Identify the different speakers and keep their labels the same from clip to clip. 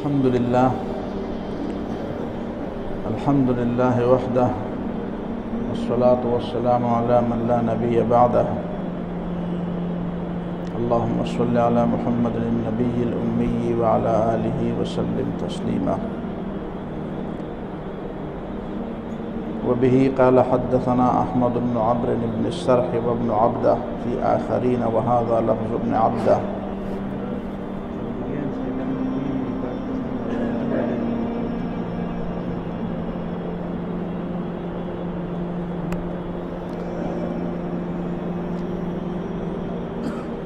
Speaker 1: الحمد لله وحده والصلاة والسلام على من لا نبي بعده اللهم صل على محمد النبي الأمي وعلى آله وسلم تسليما. وبه قال حدثنا أحمد بن عمرو بن السرح وابن عبده في آخرين وهذا لفظ ابن عبده.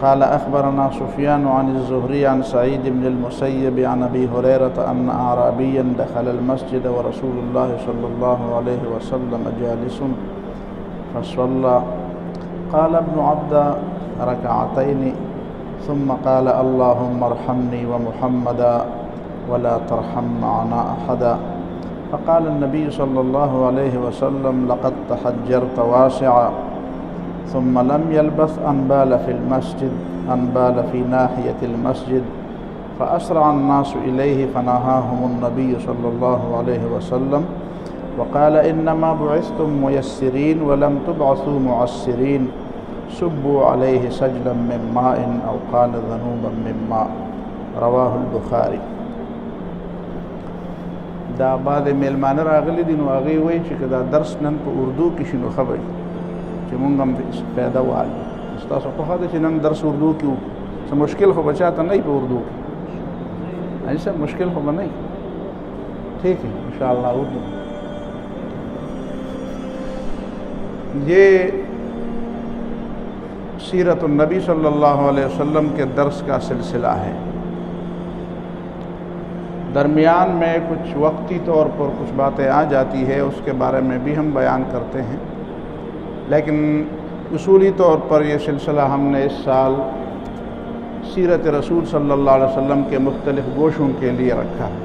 Speaker 1: قال أخبرنا سفيان عن الزهري عن سعيد بن المسيب عن أبي هريرة أن أعرابيا دخل المسجد ورسول الله صلى الله عليه وسلم جالس فصلى. قال ابن عبد ركعتين ثم قال اللهم ارحمني ومحمدا ولا ترحم معنا أحدا. فقال النبي صلى الله عليه وسلم لقد تحجرت واسعا. ثم لم يلبث أن بال في ناحية المسجد فأسرع الناس إليه فنهاهم النبي صلى الله عليه وسلم وقال إنما بعثتم ميسرين ولم تبعثوا معسرين سبوا عليه سجلا من ماء أو قال ذنوبا من ماء. رواه البخاري. دا بعد میلمانه راغلی دي نو هغې وایي چې که دا درس نن په اردو کې شي نو ښه به وي چې مونږ هم پیدا والی. ستاسو خوښه ده چې نن درس اردو کې وکړو. څه مشکل خو به چاته نه وي په اردو کې. حاجي صاحب مشکل خو به نه وي. ٹھیک ہے انشاءاللہ اردو. یہ سیرت النبی صلی اللہ علیہ وسلم کے درس کا سلسلہ ہے. درمیان میں کچھ وقتی طور پر کچھ باتیں آ جاتی ہے، اس کے بارے میں بھی ہم بیان کرتے ہیں، لیکن اصولی طور پر یہ سلسلہ ہم نے اس سال سیرت رسول صلی اللہ علیہ وسلم کے مختلف گوشوں کے لیے رکھا ہے.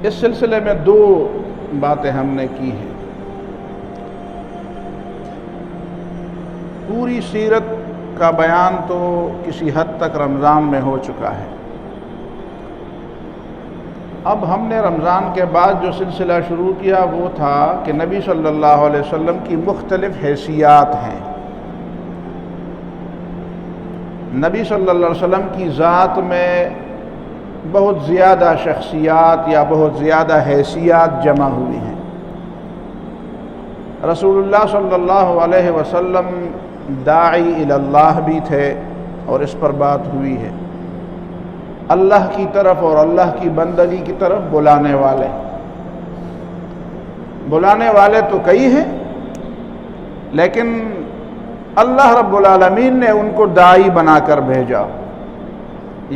Speaker 1: اس سلسلے میں دو باتیں ہم نے کی ہیں. پوری سیرت کا بیان تو کسی حد تک رمضان میں ہو چکا ہے. اب ہم نے رمضان کے بعد جو سلسلہ شروع کیا وہ تھا کہ نبی صلی اللہ علیہ وسلم کی مختلف حیثیات ہیں. نبی صلی اللہ علیہ وسلم کی ذات میں بہت زیادہ شخصیات یا بہت زیادہ حیثیات جمع ہوئی ہیں. رسول اللہ صلی اللہ علیہ وسلم داعی الی اللہ بھی تھے اور اس پر بات ہوئی ہے. اللہ کی طرف اور اللہ کی بندگی کی طرف بلانے والے تو کئی ہیں، لیکن اللہ رب العالمین نے ان کو داعی بنا کر بھیجا.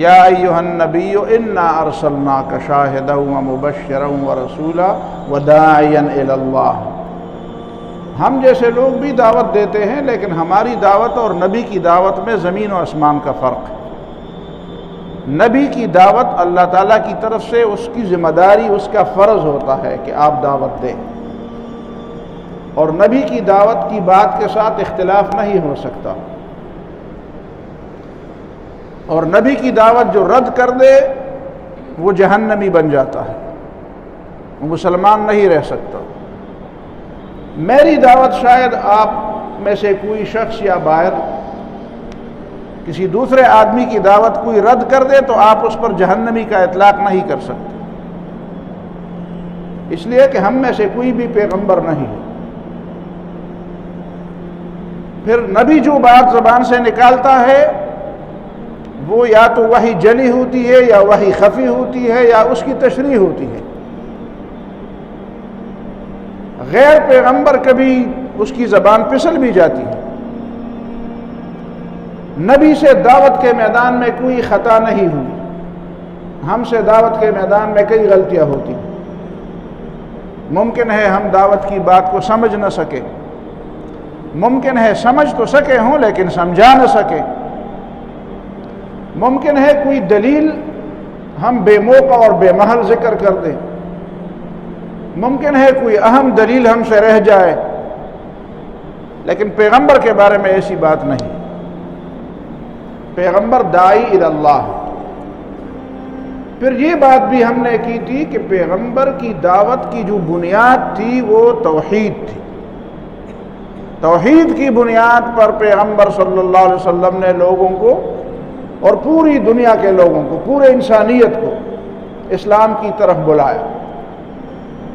Speaker 1: یا ایھا النبی انا ارسلناک شاہدا ومبشرا ورسولا وداعیا الی اللہ. ہم جیسے لوگ بھی دعوت دیتے ہیں، لیکن ہماری دعوت اور نبی کی دعوت میں زمین و آسمان کا فرق ہے. نبی کی دعوت اللہ تعالیٰ کی طرف سے اس کی ذمہ داری، اس کا فرض ہوتا ہے کہ آپ دعوت دیں، اور نبی کی دعوت کی بات کے ساتھ اختلاف نہیں ہو سکتا. اور نبی کی دعوت جو رد کر دے وہ جہنمی بن جاتا ہے، وہ مسلمان نہیں رہ سکتا. میری دعوت شاید آپ میں سے کوئی شخص یا باہر کسی دوسرے آدمی کی دعوت کوئی رد کر دے تو آپ اس پر جہنمی کا اطلاق نہیں کر سکتے، اس لیے کہ ہم میں سے کوئی بھی پیغمبر نہیں ہے. پھر نبی جو بات زبان سے نکالتا ہے وہ یا تو وحی جلی ہوتی ہے یا وحی خفی ہوتی ہے یا اس کی تشریح ہوتی ہے. غیر پیغمبر کبھی اس کی زبان پھسل بھی جاتی ہے. نبی سے دعوت کے میدان میں کوئی خطا نہیں ہوئی. ہم سے دعوت کے میدان میں کئی غلطیاں ہوتی ہیں. ممکن ہے ہم دعوت کی بات کو سمجھ نہ سکے، ممکن ہے سمجھ تو سکے ہوں لیکن سمجھا نہ سکے. ممکن ہے کوئی دلیل ہم بے موقع اور بے محل ذکر کر دیں، ممکن ہے کوئی اہم دلیل ہم سے رہ جائے، لیکن پیغمبر کے بارے میں ایسی بات نہیں. پیغمبر داعی الی اللہ ہے. پھر یہ بات بھی ہم نے کی تھی کہ پیغمبر کی دعوت کی جو بنیاد تھی وہ توحید تھی. توحید کی بنیاد پر پیغمبر صلی اللہ علیہ وسلم نے لوگوں کو اور پوری دنیا کے لوگوں کو، پورے انسانیت کو اسلام کی طرف بلایا.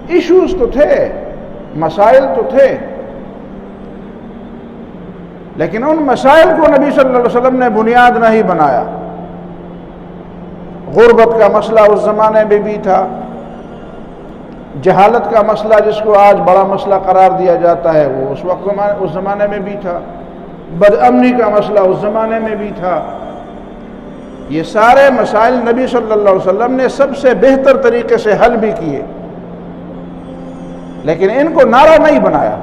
Speaker 1: ایشوز تو تھے، مسائل تو تھے، لیکن ان مسائل کو نبی صلی اللہ علیہ وسلم نے بنیاد نہیں بنایا. غربت کا مسئلہ اس زمانے میں بھی تھا، جہالت کا مسئلہ جس کو آج بڑا مسئلہ قرار دیا جاتا ہے وہ اس زمانے میں بھی تھا، بد امنی کا مسئلہ اس زمانے میں بھی تھا. یہ سارے مسائل نبی صلی اللہ علیہ وسلم نے سب سے بہتر طریقے سے حل بھی کیے، لیکن ان کو نعرہ نہیں بنایا،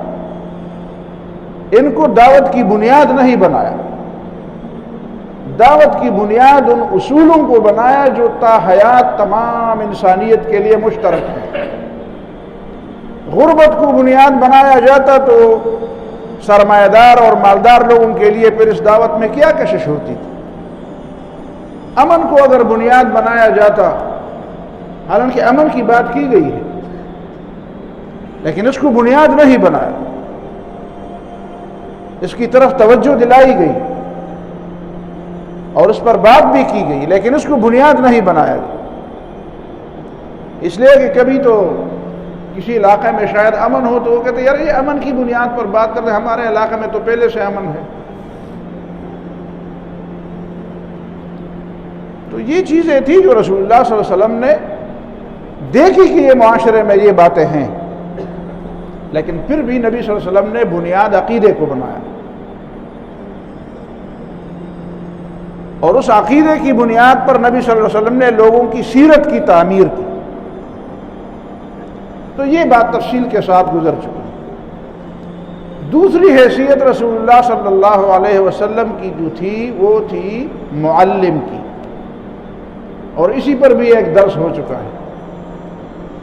Speaker 1: ان کو دعوت کی بنیاد نہیں بنایا. دعوت کی بنیاد ان اصولوں کو بنایا جو تا حیات تمام انسانیت کے لیے مشترک ہیں. غربت کو بنیاد بنایا جاتا تو سرمایہ دار اور مالدار لوگوں کے لیے پھر اس دعوت میں کیا کشش ہوتی تھی. امن کو اگر بنیاد بنایا جاتا، حالانکہ امن کی بات کی گئی ہے لیکن اس کو بنیاد نہیں بنایا، اس کی طرف توجہ دلائی گئی اور اس پر بات بھی کی گئی لیکن اس کو بنیاد نہیں بنایا گیا. اس لیے کہ کبھی تو کسی علاقے میں شاید امن ہو تو وہ کہتے یار یہ امن کی بنیاد پر بات کرتے، ہمارے علاقے میں تو پہلے سے امن ہے. تو یہ چیزیں تھیں جو رسول اللہ صلی اللہ علیہ وسلم نے دیکھی کہ یہ معاشرے میں یہ باتیں ہیں، لیکن پھر بھی نبی صلی اللہ علیہ وسلم نے بنیاد عقیدے کو بنایا اور اس عقیدے کی بنیاد پر نبی صلی اللہ علیہ وسلم نے لوگوں کی سیرت کی تعمیر کی. تو یہ بات تفصیل کے ساتھ گزر چکی. دوسری حیثیت رسول اللہ صلی اللہ علیہ وسلم کی جو تھی وہ تھی معلم کی، اور اسی پر بھی ایک درس ہو چکا ہے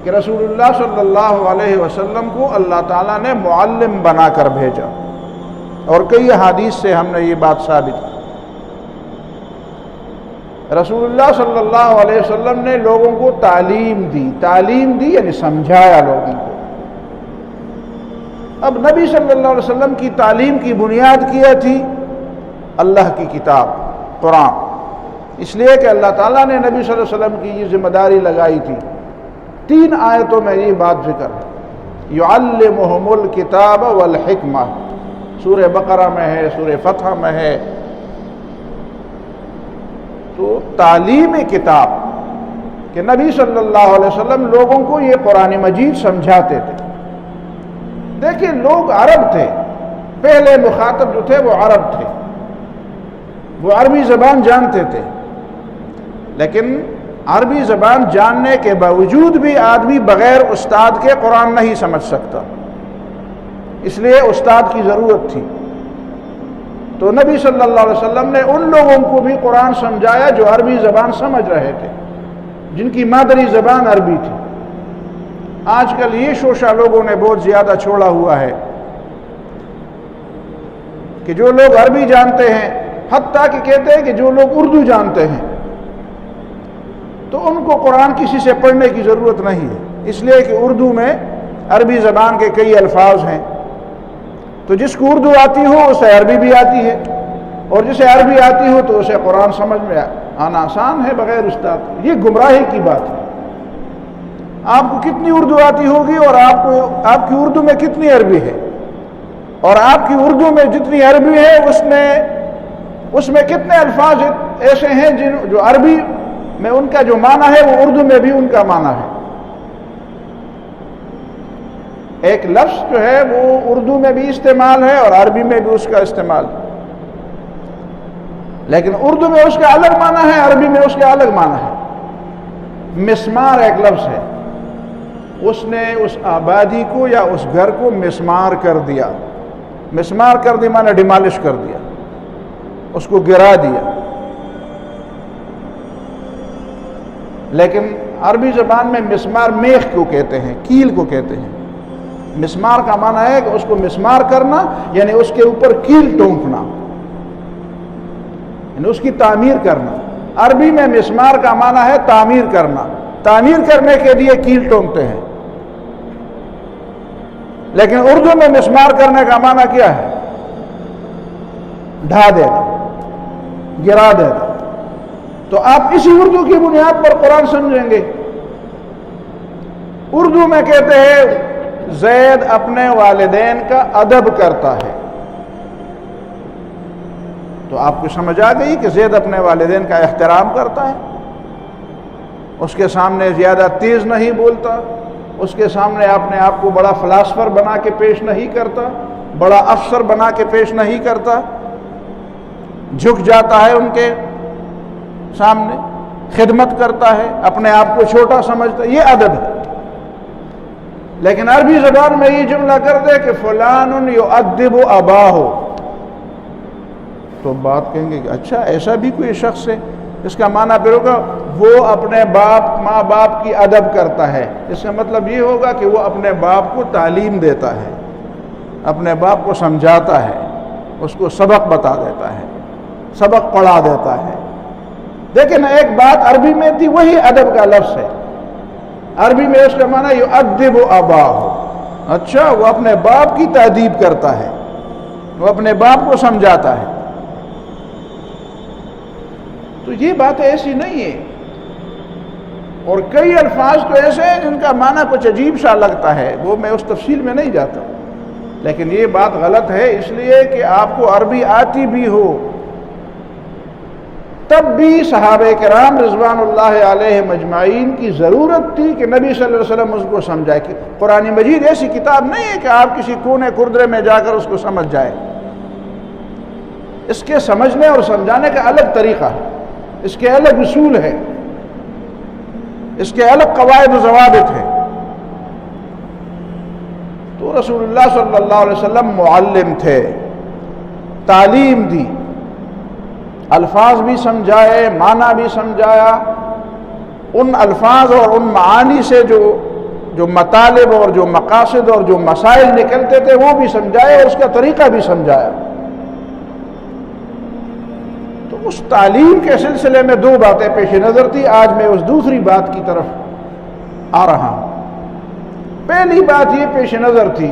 Speaker 1: کہ رسول اللہ صلی اللہ علیہ وسلم کو اللہ تعالیٰ نے معلم بنا کر بھیجا، اور کئی احادیث سے ہم نے یہ بات ثابت کی. رسول اللہ صلی اللہ علیہ وسلم نے لوگوں کو تعلیم دی یعنی سمجھایا لوگوں کو. اب نبی صلی اللہ علیہ وسلم کی تعلیم کی بنیاد کیا تھی اللہ کی کتاب قرآن، اس لیے کہ اللہ تعالیٰ نے نبی صلی اللہ علیہ وسلم کی یہ ذمہ داری لگائی تھی. 3 آیتوں میں یہ بات ذکر ہے. یعلمہم الکتاب والحکمہ، سورہ بقرہ میں ہے، سورہ فتح میں ہے. تو تعلیم کتاب کہ نبی صلی اللہ علیہ وسلم لوگوں کو یہ قرآن مجید سمجھاتے تھے. دیکھیں لوگ عرب تھے، پہلے مخاطب جو تھے وہ عرب تھے، وہ عربی زبان جانتے تھے، لیکن عربی زبان جاننے کے باوجود بھی آدمی بغیر استاد کے قرآن نہیں سمجھ سکتا، اس لیے استاد کی ضرورت تھی. تو نبی صلی اللہ علیہ وسلم نے ان لوگوں کو بھی قرآن سمجھایا جو عربی زبان سمجھ رہے تھے، جن کی مادری زبان عربی تھی. آج کل یہ شوشہ لوگوں نے بہت زیادہ چھوڑا ہوا ہے کہ جو لوگ عربی جانتے ہیں، حتیٰ کہ کہتے ہیں کہ جو لوگ اردو جانتے ہیں تو ان کو قرآن کسی سے پڑھنے کی ضرورت نہیں ہے، اس لیے کہ اردو میں عربی زبان کے کئی الفاظ ہیں. تو جس کو اردو آتی ہو اسے عربی بھی آتی ہے، اور جسے عربی آتی ہو تو اسے قرآن سمجھ میں آنا آسان ہے بغیر استاد. یہ گمراہی کی بات ہے. آپ کو کتنی اردو آتی ہوگی اور آپ کی اردو میں کتنی عربی ہے، اور آپ کی اردو میں جتنی عربی ہے اس میں کتنے الفاظ ایسے ہیں جو عربی میں ان کا جو معنی ہے وہ اردو میں بھی ان کا معنی ہے. ایک لفظ جو ہے وہ اردو میں بھی استعمال ہے اور عربی میں بھی اس کا استعمال ہے، لیکن اردو میں اس کا الگ معنی ہے، عربی میں اس کا الگ معنی ہے. مسمار ایک لفظ ہے، اس نے اس آبادی کو یا اس گھر کو مسمار کر دیا. مسمار کر دی معنی ڈیمالش کر دیا، اس کو گرا دیا. لیکن عربی زبان میں مسمار میخ کو کہتے ہیں، کیل کو کہتے ہیں. مسمار کا معنی ہے کہ اس کو مسمار کرنا، یعنی اس کے اوپر کیل ٹونکنا، یعنی اس کی تعمیر کرنا۔ عربی میں مسمار کا معنی ہے تعمیر کرنا، تعمیر کرنے کے لیے کیل ٹونکتے ہیں، لیکن اردو میں مسمار کرنے کا معنی کیا ہے؟ ڈھا دینا، گرا دینا۔ تو آپ اسی اردو کی بنیاد پر قرآن سمجھیں گے۔ اردو میں کہتے ہیں زید اپنے والدین کا ادب کرتا ہے، تو آپ کو سمجھ آ گئی کہ زید اپنے والدین کا احترام کرتا ہے، اس کے سامنے زیادہ تیز نہیں بولتا، اس کے سامنے اپنے آپ کو بڑا فلاسفر بنا کے پیش نہیں کرتا، بڑا افسر بنا کے پیش نہیں کرتا، جھک جاتا ہے ان کے سامنے، خدمت کرتا ہے، اپنے آپ کو چھوٹا سمجھتا ہے، یہ ادب ہے۔ لیکن عربی زبان میں یہ جملہ کر دے کہ فلان یؤدب اباہ، تو بات کہیں گے کہ اچھا ایسا بھی کوئی شخص ہے، اس کا معنی پھر ہوگا وہ اپنے ماں باپ کی ادب کرتا ہے۔ اس کا مطلب یہ ہوگا کہ وہ اپنے باپ کو تعلیم دیتا ہے، اپنے باپ کو سمجھاتا ہے، اس کو سبق بتا دیتا ہے، سبق پڑھا دیتا ہے۔ لیکن ایک بات عربی میں تھی، وہی ادب کا لفظ ہے۔ عربی میں اس کا معنی یؤدب اباہ، اچھا وہ اپنے باپ کی تادیب کرتا ہے، وہ اپنے باپ کو سمجھاتا ہے۔ تو یہ بات ایسی نہیں ہے، اور کئی الفاظ تو ایسے ہیں جن کا معنی کچھ عجیب سا لگتا ہے، وہ میں اس تفصیل میں نہیں جاتا، لیکن یہ بات غلط ہے، اس لیے کہ آپ کو عربی آتی بھی ہو، تب بھی صحابہ کرام رضوان اللہ علیہ مجمعین کی ضرورت تھی کہ نبی صلی اللہ علیہ وسلم اس کو سمجھائے۔ کہ قرآن مجید ایسی کتاب نہیں ہے کہ آپ کسی کونے کردرے میں جا کر اس کو سمجھ جائے، اس کے سمجھنے اور سمجھانے کا الگ طریقہ ہے، اس کے الگ اصول ہے، اس کے الگ قواعد و ضوابط ہیں۔ تو رسول اللہ صلی اللہ علیہ وسلم معلم تھے، تعلیم دی، الفاظ بھی سمجھائے، معنی بھی سمجھایا، ان الفاظ اور ان معانی سے جو مطالب اور جو مقاصد اور جو مسائل نکلتے تھے وہ بھی سمجھائے، اور اس کا طریقہ بھی سمجھایا۔ تو اس تعلیم کے سلسلے میں دو باتیں پیش نظر تھی، آج میں اس دوسری بات کی طرف آ رہا ہوں۔ پہلی بات یہ پیش نظر تھی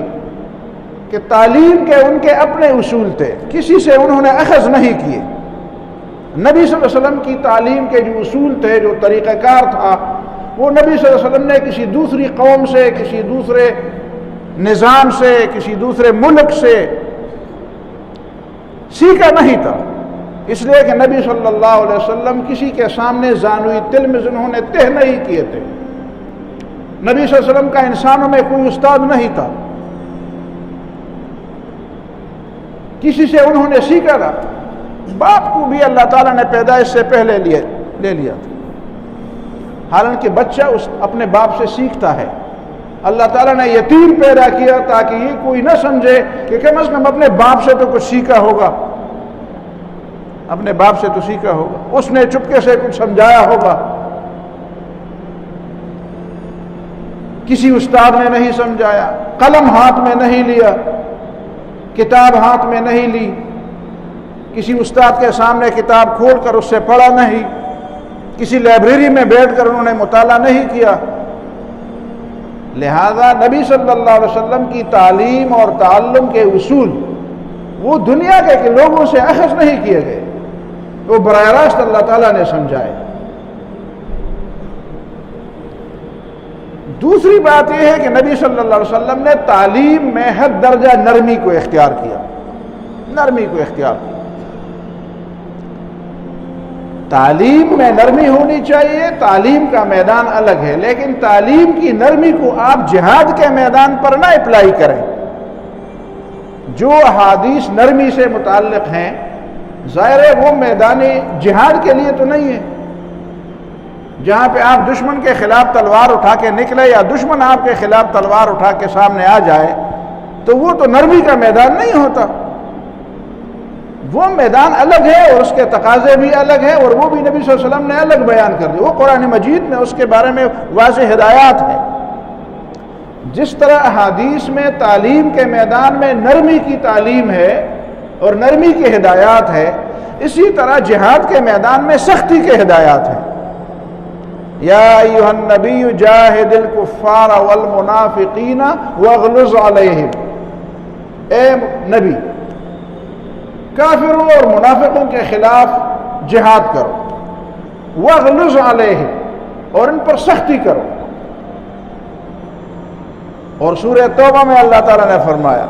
Speaker 1: کہ تعلیم کے ان کے اپنے اصول تھے، کسی سے انہوں نے اخذ نہیں کیے۔ نبی صلی اللہ علیہ وسلم کی تعلیم کے جو اصول تھے، جو طریقہ کار تھا، وہ نبی صلی اللہ علیہ وسلم نے کسی دوسری قوم سے، کسی دوسرے نظام سے، کسی دوسرے ملک سے سیکھا نہیں تھا، اس لیے کہ نبی صلی اللہ علیہ وسلم کسی کے سامنے زانوی تلمذ انہوں نے تہ نہیں کیے تھے۔ نبی صلی اللہ علیہ وسلم کا انسانوں میں کوئی استاد نہیں تھا، کسی سے انہوں نے سیکھا تھا۔ باپ کو بھی اللہ تعالیٰ نے پیدائش سے پہلے لے لیا تھا، حالانکہ بچہ اپنے باپ سے سیکھتا ہے۔ اللہ تعالیٰ نے یتیم پیدا کیا تاکہ یہ کوئی نہ سمجھے کہ کم از کم اپنے باپ سے تو کچھ سیکھا ہوگا، اپنے باپ سے تو سیکھا ہوگا، اس نے چپکے سے کچھ سمجھایا ہوگا، کسی استاد نے نہیں سمجھایا، قلم ہاتھ میں نہیں لیا، کتاب ہاتھ میں نہیں لی، کسی استاد کے سامنے کتاب کھول کر اس سے پڑھا نہیں، کسی لائبریری میں بیٹھ کر انہوں نے مطالعہ نہیں کیا۔ لہذا نبی صلی اللہ علیہ وسلم کی تعلیم اور تعلم کے اصول وہ دنیا کے لوگوں سے اخذ نہیں کیے گئے، وہ براہ راست اللہ تعالیٰ نے سمجھائے۔ دوسری بات یہ ہے کہ نبی صلی اللہ علیہ وسلم نے تعلیم میں حد درجہ نرمی کو اختیار کیا، نرمی کو اختیار کیا۔ تعلیم میں نرمی ہونی چاہیے، تعلیم کا میدان الگ ہے، لیکن تعلیم کی نرمی کو آپ جہاد کے میدان پر نہ اپلائی کریں۔ جو احادیث نرمی سے متعلق ہیں، ظاہر ہے وہ میدان جہاد کے لیے تو نہیں ہے۔ جہاں پہ آپ دشمن کے خلاف تلوار اٹھا کے نکلے یا دشمن آپ کے خلاف تلوار اٹھا کے سامنے آ جائے تو وہ تو نرمی کا میدان نہیں ہوتا، وہ میدان الگ ہے اور اس کے تقاضے بھی الگ ہیں، اور وہ بھی نبی صلی اللہ علیہ وسلم نے الگ بیان کر دی، وہ قرآن مجید میں اس کے بارے میں واضح ہدایات ہیں۔ جس طرح احادیث میں تعلیم کے میدان میں نرمی کی تعلیم ہے اور نرمی کی ہدایات ہے، اسی طرح جہاد کے میدان میں سختی کے ہدایات ہیں۔ یا ایھا النبی جاہد الکفار والمنافقین واغلظ علیہم، اے نبی کافروں اور منافقوں کے خلاف جہاد کرو، واغلظ علیہم، اور ان پر سختی کرو۔ اور سورہ توبہ میں اللہ تعالیٰ نے فرمایا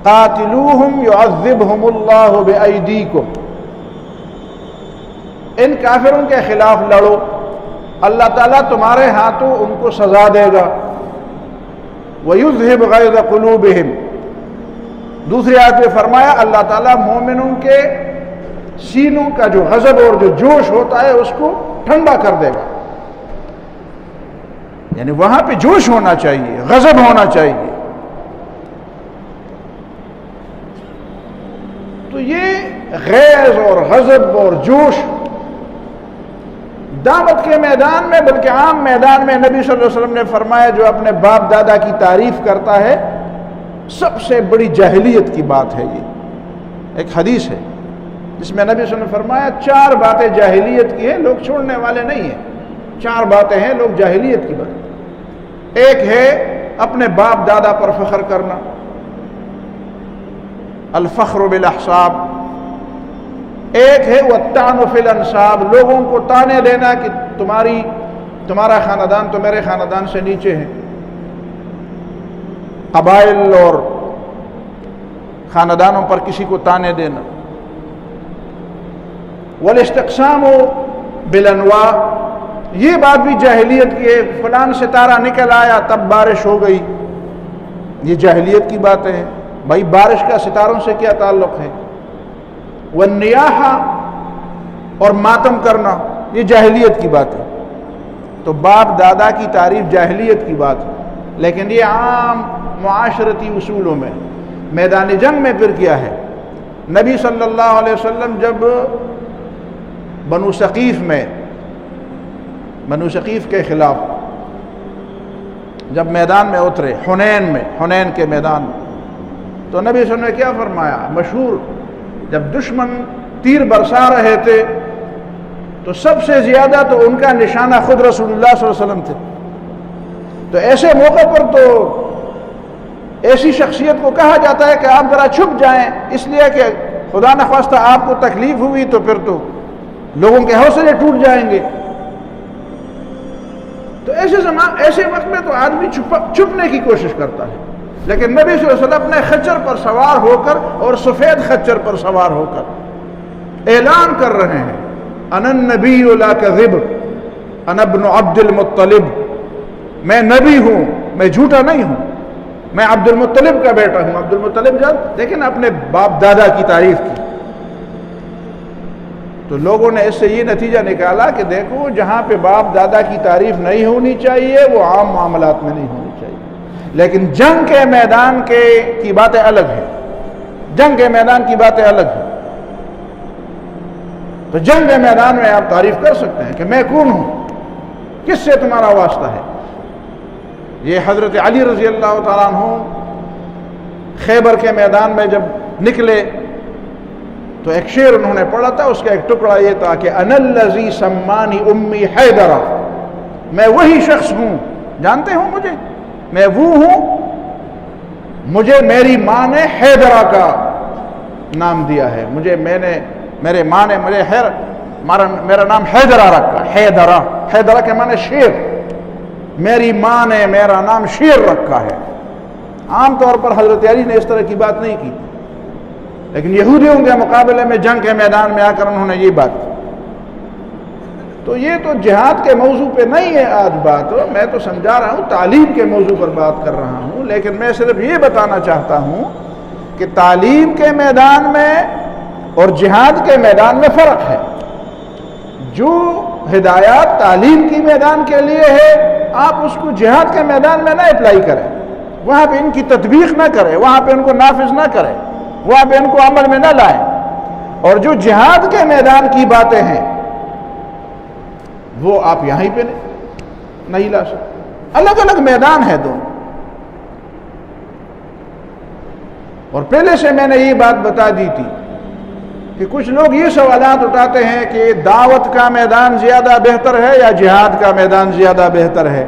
Speaker 1: قاتلوہم یعذبہم اللہ بایدیکم، ان کافروں کے خلاف لڑو، اللہ تعالیٰ تمہارے ہاتھوں ان کو سزا دے گا۔ وَيُذْهِبْ غَيْظَ قُلُوبِهِمْ، دوسری آیت میں فرمایا اللہ تعالیٰ مومنوں کے سینوں کا جو غضب اور جو جوش ہوتا ہے اس کو ٹھنڈا کر دے گا، یعنی وہاں پہ جوش ہونا چاہیے، غضب ہونا چاہیے۔ تو یہ غیظ اور غضب اور جوش دعوت کے میدان میں، بلکہ عام میدان میں نبی صلی اللہ علیہ وسلم نے فرمایا جو اپنے باپ دادا کی تعریف کرتا ہے سب سے بڑی جاہلیت کی بات ہے۔ یہ ایک حدیث ہے جس میں نبی صلی اللہ علیہ وسلم نے فرمایا 4 باتیں جاہلیت کی ہیں، لوگ چھوڑنے والے نہیں ہیں، 4 باتیں ہیں لوگ جاہلیت کی بات۔ ایک ہے اپنے باپ دادا پر فخر کرنا، الفخر بالاحساب۔ ایک ہے والطعن فی الانساب، لوگوں کو تانے دینا کہ تمہارا خاندان تو میرے خاندان سے نیچے ہے، قبائل اور خاندانوں پر کسی کو تانے دینا۔ والاستقسام بالانواع، یہ بات بھی جاہلیت کی ہے، فلان ستارہ نکل آیا تب بارش ہو گئی، یہ جاہلیت کی باتیں ہیں۔ بھائی بارش کا ستاروں سے کیا تعلق ہے؟ والنیاحہ، اور ماتم کرنا، یہ جاہلیت کی بات ہے۔ تو باپ دادا کی تعریف جاہلیت کی بات ہے، لیکن یہ عام معاشرتی اصولوں میں۔ میدان جنگ میں پھر کیا ہے؟ نبی صلی اللہ علیہ وسلم جب بنو ثقیف کے خلاف جب میدان میں اترے، حنین کے میدان میں، تو نبی صلی اللہ علیہ وسلم نے کیا فرمایا؟ مشہور، جب دشمن تیر برسا رہے تھے تو سب سے زیادہ تو ان کا نشانہ خود رسول اللہ صلی اللہ علیہ وسلم تھے۔ تو ایسے موقع پر تو ایسی شخصیت کو کہا جاتا ہے کہ آپ ذرا چھپ جائیں، اس لیے کہ خدا نخواستہ آپ کو تکلیف ہوئی تو پھر تو لوگوں کے حوصلے ٹوٹ جائیں گے۔ تو ایسے وقت میں تو آدمی چھپنے کی کوشش کرتا ہے، لیکن نبی صلی اللہ علیہ وسلم اپنے خچر پر سوار ہو کر، اور سفید خچر پر سوار ہو کر اعلان کر رہے ہیں انا النبی لا کذب انا ابن عبد المطلب، میں نبی ہوں، میں جھوٹا نہیں ہوں، میں عبد المطلب کا بیٹا ہوں۔ عبد المطلب جب لیکن اپنے باپ دادا کی تعریف کی، تو لوگوں نے اس سے یہ نتیجہ نکالا کہ دیکھو جہاں پہ باپ دادا کی تعریف نہیں ہونی چاہیے وہ عام معاملات میں نہیں ہونی چاہیے، لیکن جنگ کے میدان کی باتیں الگ ہیں، جنگ کے میدان کی باتیں الگ ہیں۔ تو جنگ کے میدان میں آپ تعریف کر سکتے ہیں کہ میں کون ہوں، کس سے تمہارا واسطہ ہے۔ یہ حضرت علی رضی اللہ تعالیٰ عنہ خیبر کے میدان میں جب نکلے تو ایک شعر انہوں نے پڑھا تھا، اس کا ایک ٹکڑا یہ تھا کہ انا الذی سمانی امی حیدرا، میں وہی شخص ہوں، جانتے ہوں مجھے، میں وہ ہوں، مجھے میری ماں نے حیدرا کا نام دیا ہے، میرے ماں نے مجھے میرا نام حیدرا رکھا۔ حیدرا کے معنی شیر، میری ماں نے میرا نام شیر رکھا ہے۔ عام طور پر حضرت علی نے اس طرح کی بات نہیں کی، لیکن یہودیوں کے مقابلے میں جنگ کے میدان میں آ کر انہوں نے یہ بات کی۔ تو یہ تو جہاد کے موضوع پہ نہیں ہے آج بات، میں تو سمجھا رہا ہوں، تعلیم کے موضوع پر بات کر رہا ہوں، لیکن میں صرف یہ بتانا چاہتا ہوں کہ تعلیم کے میدان میں اور جہاد کے میدان میں فرق ہے۔ جو ہدایات تعلیم کی میدان کے لیے ہے آپ اس کو جہاد کے میدان میں نہ اپلائی کریں، وہاں پہ ان کی تطبیق نہ کریں، وہاں پہ ان کو نافذ نہ کریں، وہاں پہ ان کو عمل میں نہ لائیں۔ اور جو جہاد کے میدان کی باتیں ہیں وہ آپ یہیں پہ نہیں لا سکتے۔ الگ الگ میدان ہے دونوں، اور پہلے سے میں نے یہ بات بتا دی تھی کہ کچھ لوگ یہ سوالات اٹھاتے ہیں کہ دعوت کا میدان زیادہ بہتر ہے یا جہاد کا میدان زیادہ بہتر ہے.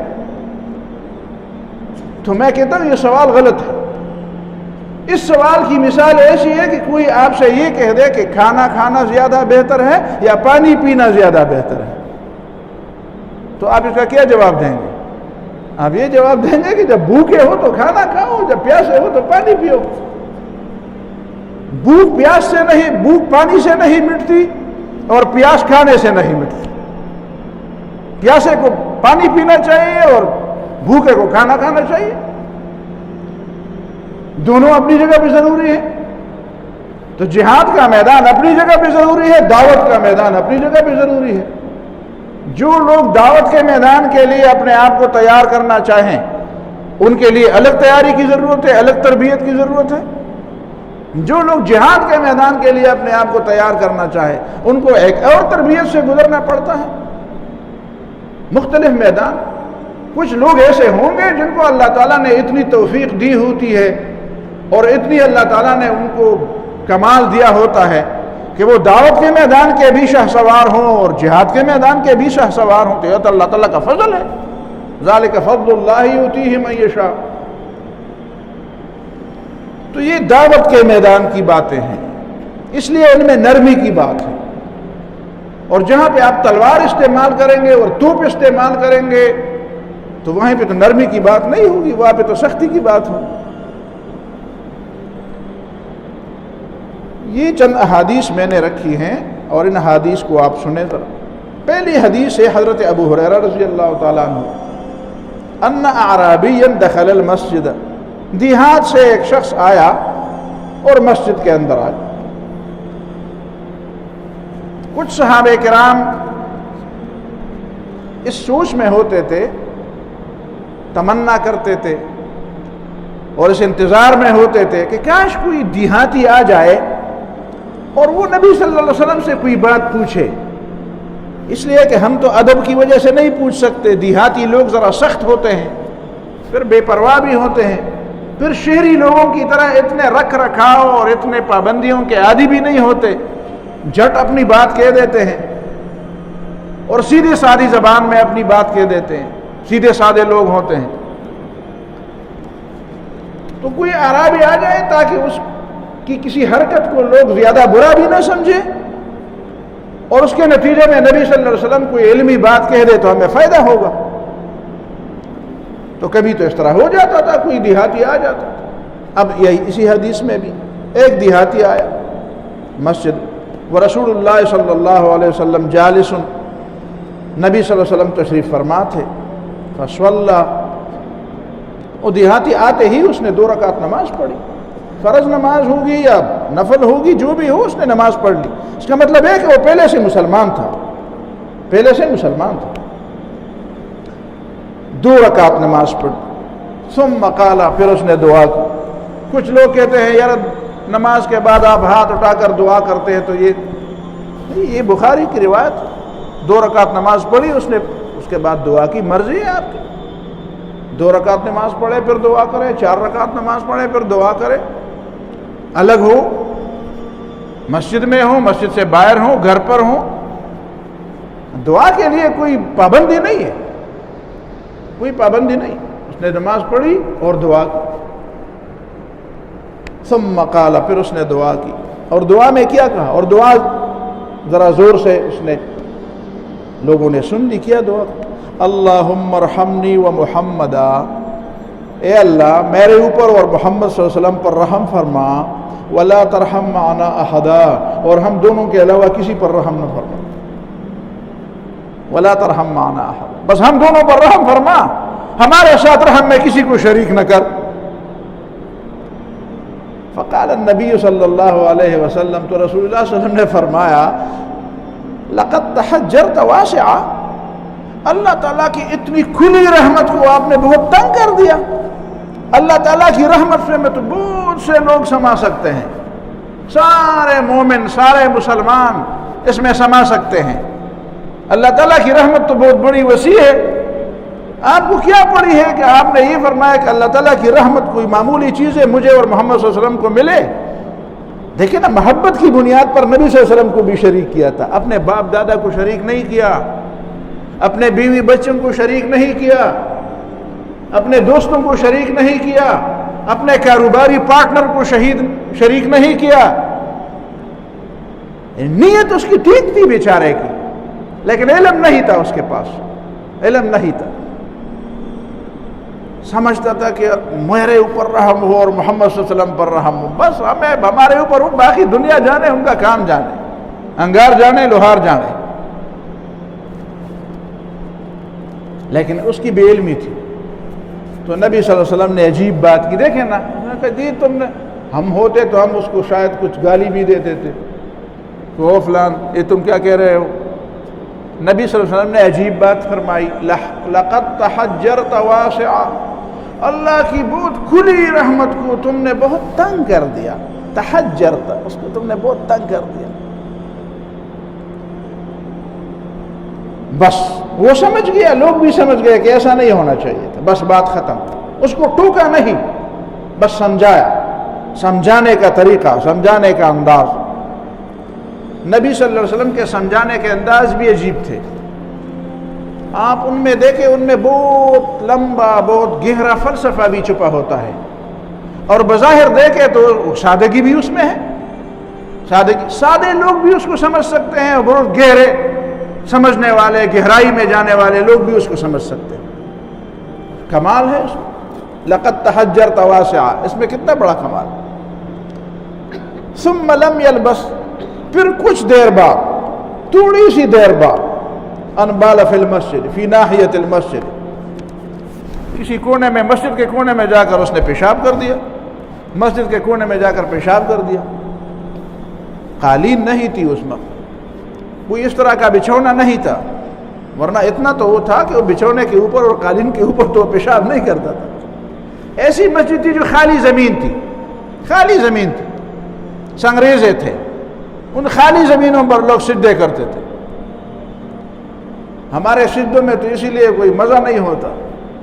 Speaker 1: تو میں کہتا ہوں یہ سوال غلط ہے. اس سوال کی مثال ایسی ہے کہ کوئی آپ سے یہ کہہ دے کہ کھانا کھانا زیادہ بہتر ہے یا پانی پینا زیادہ بہتر ہے, تو آپ اس کا کیا جواب دیں گے؟ آپ یہ جواب دیں گے کہ جب بھوکے ہو تو کھانا کھاؤ, جب پیاسے ہو تو پانی پیو. بھوک پیاس سے نہیں, بھوک پانی سے نہیں مٹتی اور پیاس کھانے سے نہیں مٹتی. پیاسے کو پانی پینا چاہیے اور بھوکے کو کھانا کھانا چاہیے. دونوں اپنی جگہ پہ ضروری ہے. تو جہاد کا میدان اپنی جگہ پہ ضروری ہے, دعوت کا میدان اپنی جگہ پہ ضروری ہے. جو لوگ دعوت کے میدان کے لیے اپنے آپ کو تیار کرنا چاہیں ان کے لیے الگ تیاری کی ضرورت ہے, الگ تربیت کی ضرورت ہے. جو لوگ جہاد کے میدان کے لیے اپنے آپ کو تیار کرنا چاہیں ان کو ایک اور تربیت سے گزرنا پڑتا ہے. مختلف میدان. کچھ لوگ ایسے ہوں گے جن کو اللہ تعالیٰ نے اتنی توفیق دی ہوتی ہے اور اتنی اللہ تعالیٰ نے ان کو کمال دیا ہوتا ہے کہ وہ دعوت کے میدان کے بھی شاہ سوار ہوں اور جہاد کے میدان کے بھی شاہ سوار ہوں. تو یہ تو اللہ تعالیٰ کا فضل ہے. ذالک فضل اللہ یؤتیہ من یشاء. تو یہ دعوت کے میدان کی باتیں ہیں, اس لیے ان میں نرمی کی بات ہے. اور جہاں پہ آپ تلوار استعمال کریں گے اور توپ استعمال کریں گے تو وہیں پہ تو نرمی کی بات نہیں ہوگی, وہاں پہ تو سختی کی بات ہوگی. یہ چند احادیث میں نے رکھی ہیں اور ان احادیث کو آپ سنیں ذرا. پہلی حدیث ہے حضرت ابو ہریرہ رضی اللہ تعالیٰ عنہ, ان اعرابیا دخل المسجد. دیہات سے ایک شخص آیا اور مسجد کے اندر آیا. کچھ صحابہ کرام اس سوچ میں ہوتے تھے, تمنا کرتے تھے اور اس انتظار میں ہوتے تھے کہ کاش کوئی دیہاتی آ جائے اور وہ نبی صلی اللہ علیہ وسلم سے کوئی بات پوچھے. اس لیے کہ ہم تو ادب کی وجہ سے نہیں پوچھ سکتے. دیہاتی لوگ ذرا سخت ہوتے ہیں, پھر بے پرواہ بھی ہوتے ہیں, پھر شہری لوگوں کی طرح اتنے رکھ رکھاؤ اور اتنے پابندیوں کے عادی بھی نہیں ہوتے, جھٹ اپنی بات کہہ دیتے ہیں اور سیدھی سادی زبان میں اپنی بات کہہ دیتے ہیں. سیدھے سادے لوگ ہوتے ہیں. تو کوئی اعرابی آ جائے تاکہ اس کی کسی حرکت کو لوگ زیادہ برا بھی نہ سمجھے اور اس کے نتیجے میں نبی صلی اللہ علیہ وسلم کوئی علمی بات کہہ دے تو ہمیں فائدہ ہوگا. تو کبھی تو اس طرح ہو جاتا تھا, کوئی دیہاتی آ جاتا تھا. اب یہی اسی حدیث میں بھی ایک دیہاتی آیا مسجد ورسول اللہ صلی اللہ علیہ وسلم جالس, نبی صلی اللہ علیہ وسلم تشریف فرما تھے. فصلی, وہ دیہاتی آتے ہی اس نے 2 رکعت نماز پڑھی. فرض نماز ہوگی یا نفل ہوگی, جو بھی ہو, اس نے نماز پڑھ لی. اس کا مطلب ہے کہ وہ پہلے سے مسلمان تھا, پہلے سے مسلمان تھا. 2 رکعت نماز پڑھی. ثم قال, پھر اس نے دعا کی. کچھ لوگ کہتے ہیں یار نماز کے بعد آپ ہاتھ اٹھا کر دعا کرتے ہیں, تو یہ بخاری کی روایت. 2 رکعت نماز پڑھی اس نے, اس کے بعد دعا کی. مرضی ہے آپ کی, 2 رکعت نماز پڑھے پھر دعا کرے, 4 رکعت نماز پڑھے پھر دعا کرے. الگ ہو, مسجد میں ہو, مسجد سے باہر ہو, گھر پر ہو, دعا کے لیے کوئی پابندی نہیں ہے, کوئی پابندی نہیں. اس نے نماز پڑھی اور دعا کی. ثم قال, پھر اس نے دعا کی. اور دعا میں کیا کہا, اور دعا ذرا زور سے اس نے, لوگوں نے سن لی, کیا دعا, اللہم ارحمنی و محمدا, اے اللہ میرے اوپر اور محمد صلی اللہ علیہ وسلم پر رحم فرما. ولا ترحم معنا احدا, اور ہم دونوں کے علاوہ کسی پر رحم نہ فرما. ولا ترحم معنا احدا, بس ہم دونوں پر رحم فرما, ہمارے ساتھ رحم میں کسی کو شریک نہ کر. فقال النبی صلی اللہ علیہ وسلم, تو رسول اللہ صلی اللہ علیہ وسلم نے فرمایا, لقد تحجرت واسعا, اللہ تعالیٰ کی اتنی کھلی رحمت کو آپ نے بہت تنگ کر دیا. اللہ تعالیٰ کی رحمت سے میں تو بہت سے لوگ سما سکتے ہیں, سارے مومن, سارے مسلمان اس میں سما سکتے ہیں. اللہ تعالیٰ کی رحمت تو بہت بڑی وسیع ہے, آپ کو کیا پڑی ہے کہ آپ نے یہ فرمایا کہ اللہ تعالیٰ کی رحمت کوئی معمولی چیز ہے مجھے اور محمد صلی اللہ علیہ وسلم کو ملے؟ دیکھیں نا، محبت کی بنیاد پر نبی صلی اللہ علیہ وسلم کو بھی شریک کیا تھا، اپنے باپ دادا کو شریک نہیں کیا، اپنے بیوی بچوں کو شریک نہیں کیا، اپنے دوستوں کو شریک نہیں کیا، اپنے کاروباری پارٹنر کو شریک نہیں کیا۔ نیت اس کی ٹھیک تھی بیچارے کی، لیکن علم نہیں تھا اس کے پاس، علم نہیں تھا۔ سمجھتا تھا کہ میرے اوپر رحم ہو اور محمد صلی اللہ علیہ وسلم پر رحم ہو، بس ہمارے اوپر ہو، باقی دنیا جانے، ان کا کام جانے، انگار جانے لوہار جانے۔ لیکن اس کی بے علمی تھی، تو نبی صلی اللہ علیہ وسلم نے عجیب بات کی، دیکھیں نا، انہوں نے کہا جی تم نے، ہم ہوتے تو ہم اس کو شاید کچھ گالی بھی دیتے تھے کہ او فلان یہ تم کیا کہہ رہے ہو۔ نبی صلی اللہ علیہ وسلم نے عجیب بات فرمائی، لقد تحجرت واسعا، اللہ کی بہت کھلی رحمت کو تم نے بہت تنگ کر دیا، تحجرت، اس کو تم نے بہت تنگ کر دیا۔ بس وہ سمجھ گیا، لوگ بھی سمجھ گئے کہ ایسا نہیں ہونا چاہیے تھا، بس بات ختم۔ اس کو ٹوکا نہیں، بس سمجھایا، سمجھانے کا طریقہ، سمجھانے کا انداز۔ نبی صلی اللہ علیہ وسلم کے سمجھانے کے انداز بھی عجیب تھے۔ آپ ان میں دیکھیں، ان میں بہت لمبا، بہت گہرا فلسفہ بھی چھپا ہوتا ہے، اور بظاہر دیکھیں تو سادگی بھی اس میں ہے۔ سادے لوگ بھی اس کو سمجھ سکتے ہیں، بہت گہرے سمجھنے والے، گہرائی میں جانے والے لوگ بھی اس کو سمجھ سکتے ہیں۔ کمال ہے اس میں، لقد تحجرت واسعا، اس میں کتنا بڑا کمال۔ ثم لم یلبس، پھر کچھ دیر بعد، تھوڑی سی دیر بعد، ان بال فی المسجد فی ناحیت المسجد، کسی کونے میں، مسجد کے کونے میں جا کر اس نے پیشاب کر دیا، مسجد کے کونے میں جا کر پیشاب کر دیا۔ قالین نہیں تھی اس وقت، کوئی اس طرح کا بچھونا نہیں تھا، ورنہ اتنا تو وہ تھا کہ وہ بچھونے کے اوپر اور قالین کے اوپر تو پیشاب نہیں کرتا تھا۔ ایسی مسجد تھی جو خالی زمین تھی، خالی زمین تھی، سنگریزے تھے، ان خالی زمینوں پر لوگ سجدے کرتے تھے۔ ہمارے سجدوں میں تو اسی لیے کوئی مزہ نہیں ہوتا،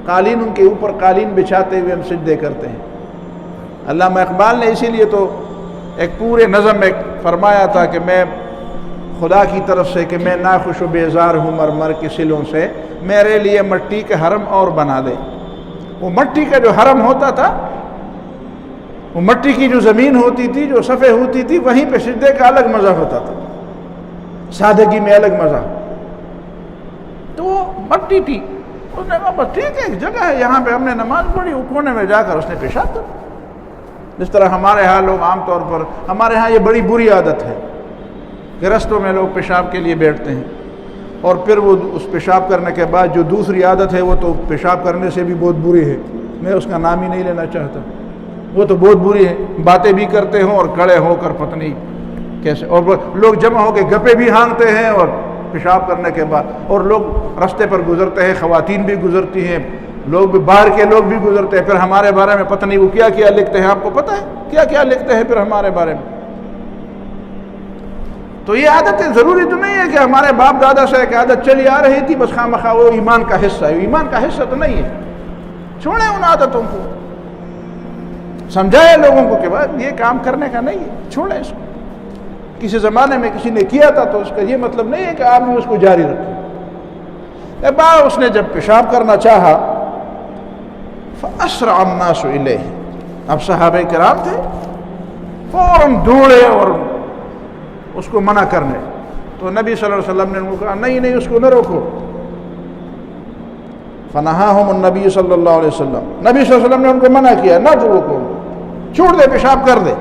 Speaker 1: قالینوں کے اوپر قالین بچھاتے ہوئے ہم سجدے کرتے ہیں۔ علامہ اقبال نے اسی لیے تو ایک پورے نظم میں فرمایا تھا کہ میں خدا کی طرف سے کہ میں ناخوش و بیزار ہوں مرمر کے سلوں سے، میرے لیے مٹی کے حرم اور بنا دے۔ وہ مٹی کا جو حرم ہوتا تھا، وہ مٹی کی جو زمین ہوتی تھی، جو صفحے ہوتی تھی، وہیں پہ سجدے کا الگ مزہ ہوتا تھا، سادگی میں الگ مزہ۔ تو وہ مٹی تھی، اس نے کہا بس ٹھیک ہے، ایک جگہ ہے یہاں پہ ہم نے نماز پڑھی، وہ کونے میں جا کر اس نے پیشاب کر۔ جس طرح ہمارے ہاں لوگ عام طور پر، ہمارے ہاں یہ بڑی بری عادت ہے کہ رستوں میں لوگ پیشاب کے لیے بیٹھتے ہیں، اور پھر وہ اس پیشاب کرنے کے بعد جو دوسری عادت ہے وہ تو پیشاب کرنے سے بھی بہت بری ہے، میں اس کا نام ہی نہیں لینا چاہتا، وہ تو بہت بری ہے، باتیں بھی کرتے ہوں اور کھڑے ہو کر پتہ نہیں کیسے، اور لوگ جمع ہو کے گپے بھی ہانکتے ہیں اور پیشاب کرنے کے بعد، اور لوگ راستے پر گزرتے ہیں، خواتین بھی گزرتی ہیں، لوگ بھی، باہر کے لوگ بھی گزرتے ہیں، پھر ہمارے بارے میں پتہ نہیں وہ کیا کیا لکھتے ہیں۔ آپ کو پتہ ہے کیا کیا لکھتے ہیں پھر ہمارے بارے میں؟ تو یہ عادتیں ضروری تو نہیں ہے کہ ہمارے باپ دادا سے ایک عادت چلی آ رہی تھی، بس خواہ وہ ایمان کا حصہ ہے، ایمان کا حصہ تو نہیں ہے۔ چھوڑیں ان عادتوں کو، سمجھائے لوگوں کو کہ بات یہ کام کرنے کا نہیں ہے، چھوڑیں اس کو۔ کسی زمانے میں کسی نے کیا تھا تو اس کا یہ مطلب نہیں ہے کہ آپ بھی اس کو جاری رکھیں۔ اس نے جب پیشاب کرنا چاہا، فَأَسْرَعَ النَّاسُ إِلَيْهِ، اب صحابہ کرام تھے، فوراً دوڑے اور اس کو منع کرنے۔ تو نبی صلی اللہ علیہ وسلم نے ان کو کہا نہیں اس کو نہ روکو۔ فنہاہم النبی صلی اللہ علیہ وسلم، نبی صلی اللہ علیہ وسلم نے ان کو منع کیا، نہ روکو، چھوڑ دے، پیشاب کر دے۔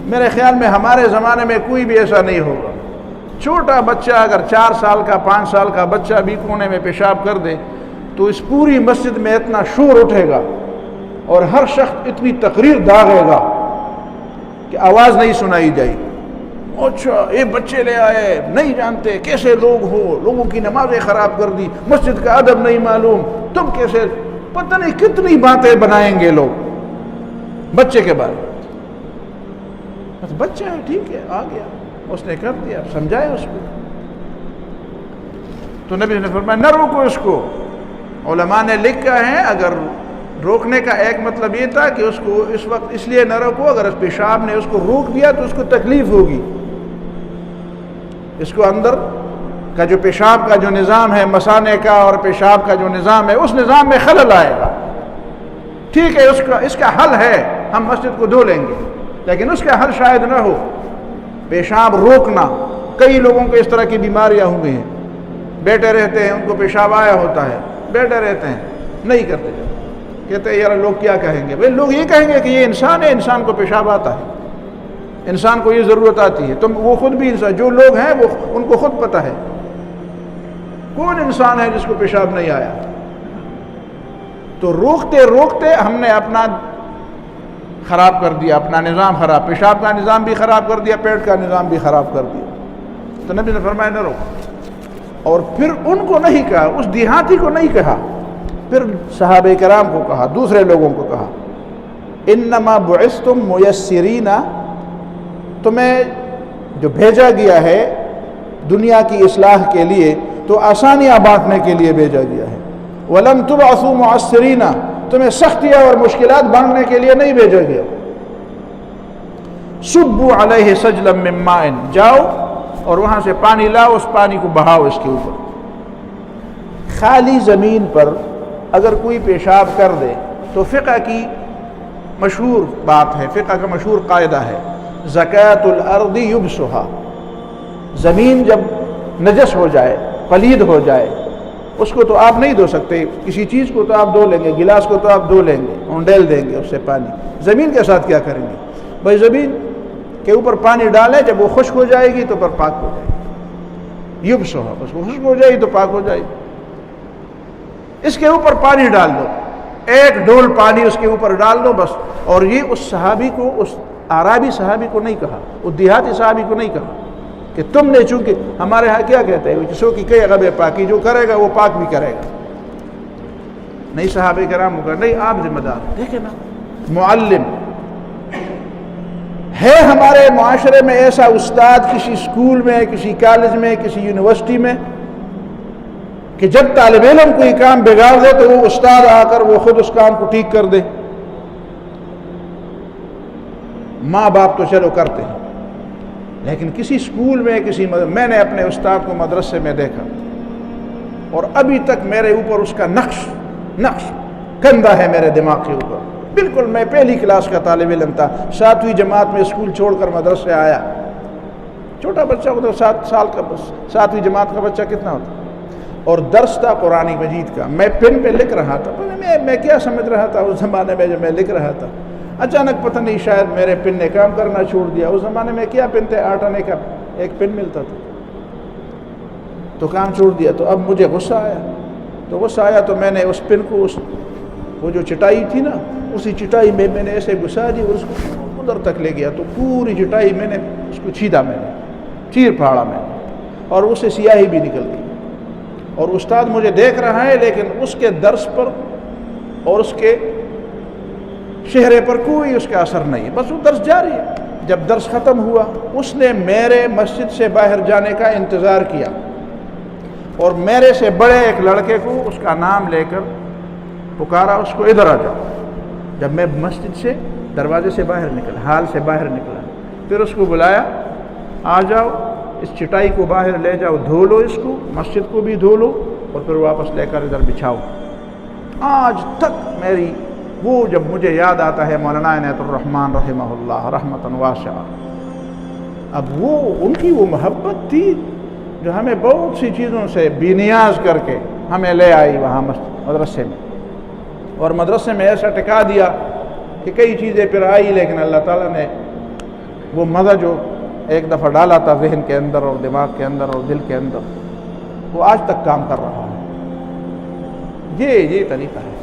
Speaker 1: میرے خیال میں ہمارے زمانے میں کوئی بھی ایسا نہیں ہوگا۔ چھوٹا بچہ اگر 4 سال کا 5 سال کا بچہ بھی کونے میں پیشاب کر دے تو اس پوری مسجد میں اتنا شور اٹھے گا اور ہر شخص اتنی تقریر داغے گا کہ آواز نہیں سنائی جائے گی۔ اچھا یہ بچے لے آئے، نہیں جانتے کیسے لوگ ہو، لوگوں کی نمازیں خراب کر دی، مسجد کا ادب نہیں معلوم، تم کیسے، پتہ نہیں کتنی باتیں بنائیں گے لوگ بچے کے بارے میں۔ بچہ ہے، ٹھیک ہے، آ گیا، اس نے کر دیا، سمجھائے اس کو۔ تو نبی نے فرمایا نہ روکو اس کو، علماء نے لکھا ہے اگر روکنے کا ایک مطلب یہ تھا کہ اس کو اس وقت اس لیے نہ روکو، اگر اس پیشاب نے اس کو روک دیا تو اس کو تکلیف ہوگی، اس کو اندر کا جو پیشاب کا جو نظام ہے، مثانے کا اور پیشاب کا جو نظام ہے، اس نظام میں خلل آئے گا۔ ٹھیک ہے، اس کا حل ہے، ہم مسجد کو دھو لیں گے، لیکن اس کا حل شاید نہ ہو پیشاب روکنا۔ کئی لوگوں کو اس طرح کی بیماریاں ہوئی ہیں، بیٹھے رہتے ہیں، ان کو پیشاب آیا ہوتا ہے، بیٹھے رہتے ہیں، نہیں کرتے، کہتے ہیں یار لوگ کیا کہیں گے؟ بھائی لوگ یہ کہیں گے کہ یہ انسان ہے، انسان کو پیشاب آتا ہے، انسان کو یہ ضرورت آتی ہے، تم وہ خود بھی انسان، جو لوگ ہیں وہ ان کو خود پتہ ہے کون انسان ہے جس کو پیشاب نہیں آیا۔ تو روکتے روکتے ہم نے اپنا خراب کر دیا، اپنا نظام خراب، پیشاب کا نظام بھی خراب کر دیا، پیٹ کا نظام بھی خراب کر دیا۔ تو نبی نے فرمایا نہ روکو، اور پھر ان کو نہیں کہا، اس دیہاتی کو نہیں کہا، پھر صحابہ کرام کو کہا، دوسرے لوگوں کو کہا، انما بعثتم میسرین، تمہیں جو بھیجا گیا ہے دنیا کی اصلاح کے لیے تو آسانیاں بانٹنے کے لیے بھیجا گیا ہے، ولم تبعثوا معسرین، تمہیں سختیاں اور مشکلات بانٹنے کے لیے نہیں بھیجا گیا۔ صبوا علیہ سجلا من ماء، جاؤ اور وہاں سے پانی لاؤ، اس پانی کو بہاؤ اس کے اوپر۔ خالی زمین پر اگر کوئی پیشاب کر دے تو فقہ کی مشہور بات ہے، فقہ کا مشہور قاعدہ ہے، زکاۃ الارض یبسها، زمین جب نجس ہو جائے، پلید ہو جائے، اس کو تو آپ نہیں دھو سکتے، کسی چیز کو تو آپ دھو لیں گے، گلاس کو تو آپ دھو لیں گے، اونڈیل دیں گے اس سے پانی، زمین کے ساتھ کیا کریں گے؟ بھائی زمین کے اوپر پانی ڈالیں، جب وہ خشک ہو جائے گی تو پھر پاک ہو جائے گی، یبسها، اس کو خشک ہو جائے گی تو پاک ہو جائے گی۔ اس کے اوپر پانی ڈال دو، ایک ڈول پانی اس کے اوپر ڈال دو بس۔ اور یہ اس صحابی کو، اس اعرابی صحابی کو نہیں کہا، اس دیہاتی صحابی کو نہیں کہا کہ تم نے، چونکہ ہمارے ہاں کیا کہتے ہیں سو کی کئی غب پاکی، جو کرے گا وہ پاک بھی کرے گا، نہیں صحابہ کرام کا نہیں، آپ ذمہ دار۔ دیکھیں نا، معلم ہے ہمارے معاشرے میں ایسا استاد کسی اسکول میں، کسی کالج میں، کسی یونیورسٹی میں، کہ جب طالب علم کوئی کام بگاڑ دے تو وہ استاد آ کر وہ خود اس کام کو ٹھیک کر دے؟ ماں باپ تو چلو کرتے ہیں، لیکن کسی اسکول میں، میں نے اپنے استاد کو مدرسے میں دیکھا اور ابھی تک میرے اوپر اس کا نقش کندہ ہے میرے دماغ کے اوپر۔ بالکل میں پہلی کلاس کا طالب علم تھا، 7ویں جماعت میں اسکول چھوڑ کر مدرسے آیا، چھوٹا بچہ ہوتا، 7 سال کا، 7ویں جماعت کا بچہ کتنا ہوتا، اور درس تھا قرآن مجید کا، میں پن پہ لکھ رہا تھا، میں کیا سمجھ رہا تھا اس زمانے میں جب میں لکھ رہا تھا، اچانک پتہ نہیں شاید میرے پن نے کام کرنا چھوڑ دیا۔ اس زمانے میں کیا پن تھے، 8 آنے کا ایک پن ملتا تھا، تو کام چھوڑ دیا۔ تو اب مجھے غصہ آیا تو میں نے اس پن کو، وہ جو چٹائی تھی نا، اسی چٹائی میں نے ایسے گھسا دی اور اس کو ادھر تک لے گیا، تو پوری چٹائی میں نے اس کو چھیدا، میں نے چیر پھاڑا میں نے، اور اس سے سیاہی بھی نکل گئی۔ اور استاد مجھے دیکھ رہا ہے لیکن اس کے درس پر اور اس کے چہرے پر کوئی اس کا اثر نہیں، بس وہ درس جاری ہے۔ جب درس ختم ہوا اس نے میرے مسجد سے باہر جانے کا انتظار کیا اور میرے سے بڑے ایک لڑکے کو اس کا نام لے کر پکارا، اس کو ادھر آ جاؤ۔ جب میں مسجد سے دروازے سے باہر نکلا، ہال سے باہر نکلا، پھر اس کو بلایا، آ جاؤ، اس چٹائی کو باہر لے جاؤ، دھو لو، اس کو مسجد کو بھی دھو لو اور پھر واپس لے کر ادھر بچھاؤ۔ آج تک میری وہ جب مجھے یاد آتا ہے مولانا عنایت الرحمن رحمہ اللہ رحمتاً واسعہ، اب وہ ان کی وہ محبت تھی جو ہمیں بہت سی چیزوں سے بے نیاز کر کے ہمیں لے آئی وہاں مدرسے میں، اور مدرسے میں ایسا ٹکا دیا کہ کئی چیزیں پھر آئی، لیکن اللہ تعالیٰ نے وہ مزہ جو ایک دفعہ ڈالا تھا ذہن کے اندر اور دماغ کے اندر اور دل کے اندر، وہ آج تک کام کر رہا ہے۔ یہ طریقہ ہے۔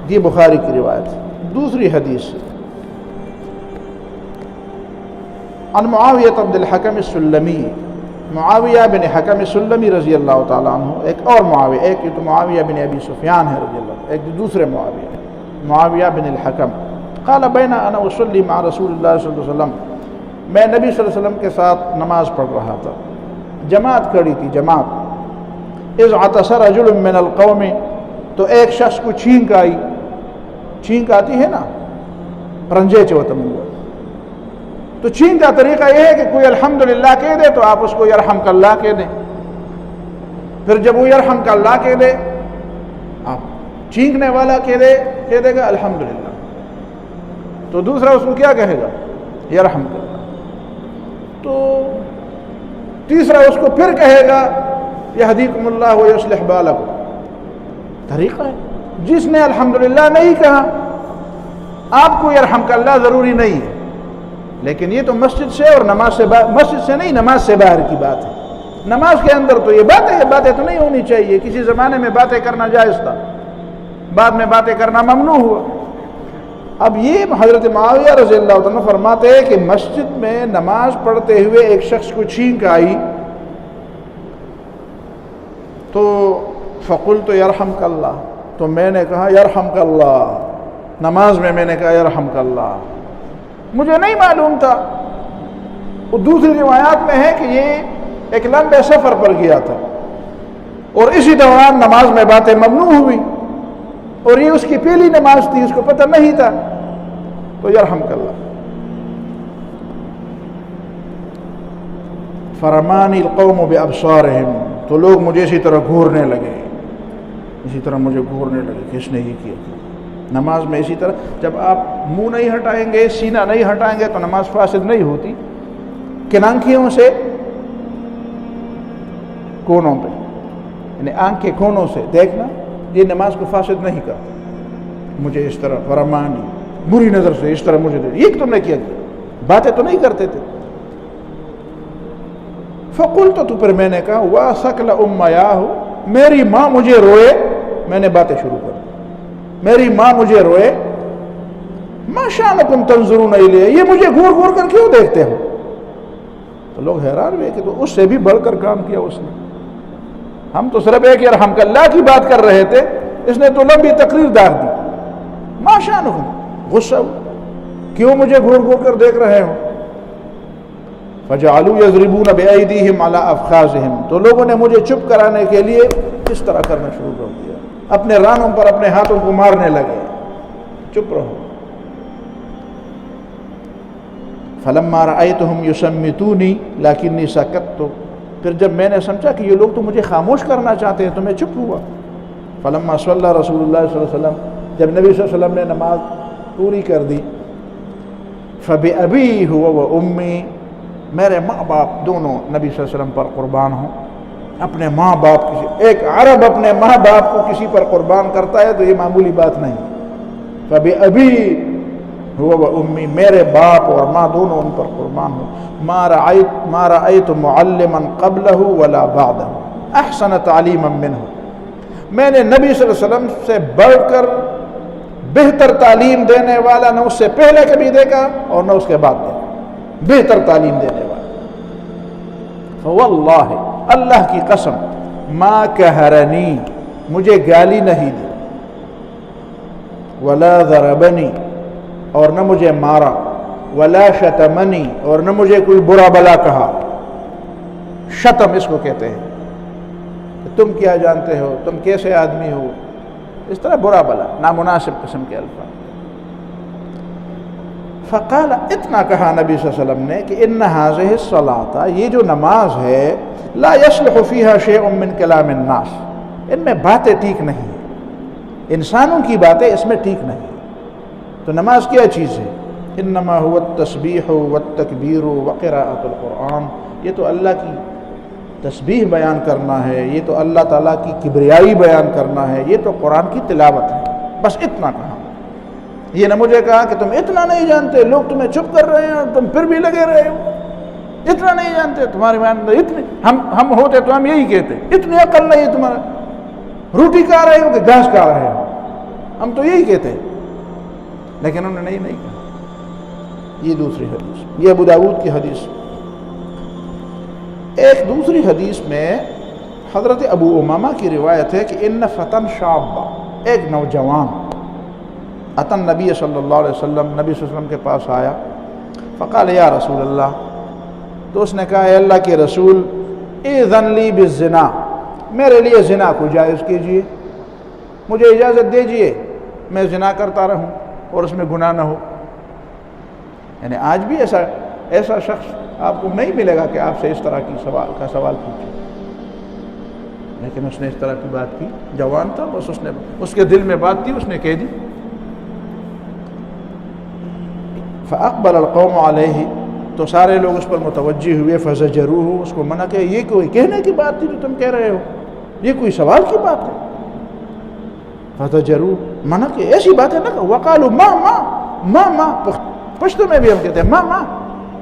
Speaker 1: یہ بخاری کی روایت۔ دوسری حدیث عن معاویہ بن الحکم السلمی، معاویہ بن حکم السلمی رضی اللہ تعالیٰ عنہ، ایک اور معاویہ، ایک تو معاویہ بن ابی سفیان ہے رضی اللہ، ایک دوسرے معاویہ بن الحکم، قال بین انا اصلی مع رسول اللہ صلی اللہ علیہ وسلم، میں نبی صلی اللہ علیہ وسلم کے ساتھ نماز پڑھ رہا تھا، جماعت کھڑی تھی، جماعت اذ عطس رجل من القوم، تو ایک شخص کو چھینک آئی. چھینک آتی ہے نا، رنجے چوتم ہوا. تو چھینک کا طریقہ یہ ہے کہ کوئی الحمدللہ کہہ دے تو آپ اس کو یرحمک اللہ کہہ دیں. پھر جب وہ یرحمک اللہ کہہ دے، آپ چھینکنے والا کہہ دے گا الحمدللہ، تو دوسرا اس کو کیا کہے گا؟ یرحمک اللہ. تو تیسرا اس کو پھر کہے گا یہدیکم اللہ ویصلح بالکم. طریقہ ہے. جس نے الحمدللہ نہیں کہا، آپ کو یرحمک اللہ ضروری نہیں ہے. لیکن یہ تو مسجد سے اور نماز سے مسجد سے نہیں، نماز سے باہر کی بات ہے. نماز کے اندر تو یہ باتیں تو نہیں ہونی چاہیے. کسی زمانے میں باتیں کرنا جائز تھا، بعد میں باتیں کرنا ممنوع ہوا. اب یہ حضرت معاویہ رضی اللہ عنہ فرماتے ہیں کہ مسجد میں نماز پڑھتے ہوئے ایک شخص کو چھینک آئی تو فقلت یرحمک اللہ، تو میں نے کہا یرحمک اللہ. نماز میں نے کہا یرحمک اللہ. مجھے نہیں معلوم تھا. وہ دوسری روایات میں ہے کہ یہ ایک لمبے سفر پر گیا تھا اور اسی دوران نماز میں باتیں ممنوع ہوئی اور یہ اس کی پہلی نماز تھی، اس کو پتہ نہیں تھا. تو یرحمک اللہ. فرمانی القوم بابصارہم، تو لوگ مجھے اسی طرح گھورنے لگے، کہ اس نے یہ کیا. نماز میں اسی طرح جب آپ منہ نہیں ہٹائیں گے، سینہ نہیں ہٹائیں گے تو نماز فاسد نہیں ہوتی. کنانکھیوں سے کونوں پہ، یعنی آنکھ کے کونوں سے دیکھنا، یہ نماز کو فاسد نہیں کرتا. مجھے اس طرح فرمانی، بری نظر سے اس طرح مجھے یہ تم نے کیا، باتیں تو نہیں کرتے تھے. فقلت، تو پھر میں نے کہا واسکل امیاہ، میری ماں مجھے روئے. میں نے باتیں شروع کر دی، میری ماں مجھے روئے. ما شانکم تنظرون الیہ، یہ مجھے گھور گھور کر کیوں دیکھتے ہو؟ تو لوگ حیران ہوئے کہ تو اس سے بھی بڑھ کر کام کیا اس نے. ہم تو صرف ایک یرحمک اللہ کی بات کر رہے تھے، اس نے تو لمبی تقریر داغ دی. ما شانکم، غصہ ہو، کیوں مجھے گھور گھور کر دیکھ رہے ہو؟ فجعلوا یضربون بایدیہم علی افخاذہم، تو لوگوں نے مجھے چپ کرانے کے لیے اس طرح کرنا شروع کر دیا، اپنے رانوں پر اپنے ہاتھوں کو مارنے لگے. چپ رہو. فلما رأیتہم یصمتونی لکنی سکت، پھر جب میں نے سمجھا کہ یہ لوگ تو مجھے خاموش کرنا چاہتے ہیں تو میں چپ ہوا. فلما صلی رسول اللہ صلی اللہ علیہ وسلم، جب نبی صلی اللہ علیہ وسلم نے نماز پوری کر دی، فبأبی ہوا و امی، میرے ماں باپ دونوں نبی صلی اللہ علیہ وسلم پر قربان ہوں. اپنے ماں باپ، ایک عرب اپنے ماں باپ کو کسی پر قربان کرتا ہے تو یہ معمولی بات نہیں. فبأبی ہوا و امی، میرے باپ اور ماں دونوں ان پر قربان ہوں. ما رأیت معلما قبلہ ولا بعدہ احسن تعلیما منہ، میں نے نبی صلی اللہ علیہ وسلم سے بڑھ کر بہتر تعلیم دینے والا نہ اس سے پہلے کبھی دیکھا اور نہ اس کے بعد دیکھا. بہتر تعلیم دینے والا. فواللہ، اللہ کی قسم، ما کہرنی، مجھے گالی نہیں دی، ولا ضربنی، اور نہ مجھے مارا، ولا شتمنی، اور نہ مجھے کوئی برا بلا کہا. شتم اس کو کہتے ہیں کہ تم کیا جانتے ہو، تم کیسے آدمی ہو، اس طرح برا بلا، نامناسب قسم کے الفاظ. فقال، اتنا کہا نبی صلی اللہ علیہ وسلم نے کہ ان هذه الصلاۃ، یہ جو نماز ہے، لا يصلح فيها شيء من كلام الناس، ان میں باتیں ٹھیک نہیں ہیں، انسانوں کی باتیں اس میں ٹھیک نہیں. تو نماز کیا چیز ہے؟ انما هو التسبیح والتکبیر وقراءۃ القرآن، یہ تو اللہ کی تسبیح بیان کرنا ہے، یہ تو اللہ تعالیٰ کی کبریائی بیان کرنا ہے، یہ تو قرآن کی تلاوت ہے. بس اتنا کہا. یہ نہ مجھے کہا کہ تم اتنا نہیں جانتے، لوگ تمہیں چپ کر رہے ہیں اور تم پھر بھی لگے رہے ہو. اتنا نہیں جانتے، تمہارے اندر اتنے، ہم ہوتے تو ہم یہی کہتے، اتنی عقل نہیں ہے تمہارا، روٹی کھا رہے ہو کہ گھاس کھا رہے ہو، ہم تو یہی کہتے. لیکن انہوں نے نہیں کہا. یہ دوسری حدیث، یہ ابو داؤد کی حدیث. ایک دوسری حدیث میں حضرت ابو امامہ کی روایت ہے کہ ان فتن شابہ، ایک نوجوان، اتن نبی صلی اللہ علیہ وسلم، نبی صلی اللہ علیہ وسلم کے پاس آیا. فقال یا رسول اللہ، تو اس نے کہا اے اللہ کے رسول، اذن لی بالزنا، میرے لیے زنا کو جائز کیجئے، مجھے اجازت دیجئے میں زنا کرتا رہوں اور اس میں گناہ نہ ہو۔ یعنی آج بھی ایسا شخص آپ کو نہیں ملے گا کہ آپ سے اس طرح کی سوال پوچھے، لیکن اس نے اس طرح کی بات کی، جوان تھا، بس اس کے دل میں بات تھی، اس نے کہہ دی۔ فاقبل القوم علیہ، تو سارے لوگ اس پر متوجہ ہوئے، فزجروہ، اس کو منع کہ یہ کوئی کہنے کی بات تھی جو تم کہہ رہے ہو، یہ کوئی سوال کی بات ہے۔ فزجروہ، منع کہ ایسی باتیں نہ کرو۔ وقالوا ما پشتو میں بھی ہم کہتے ہیں ما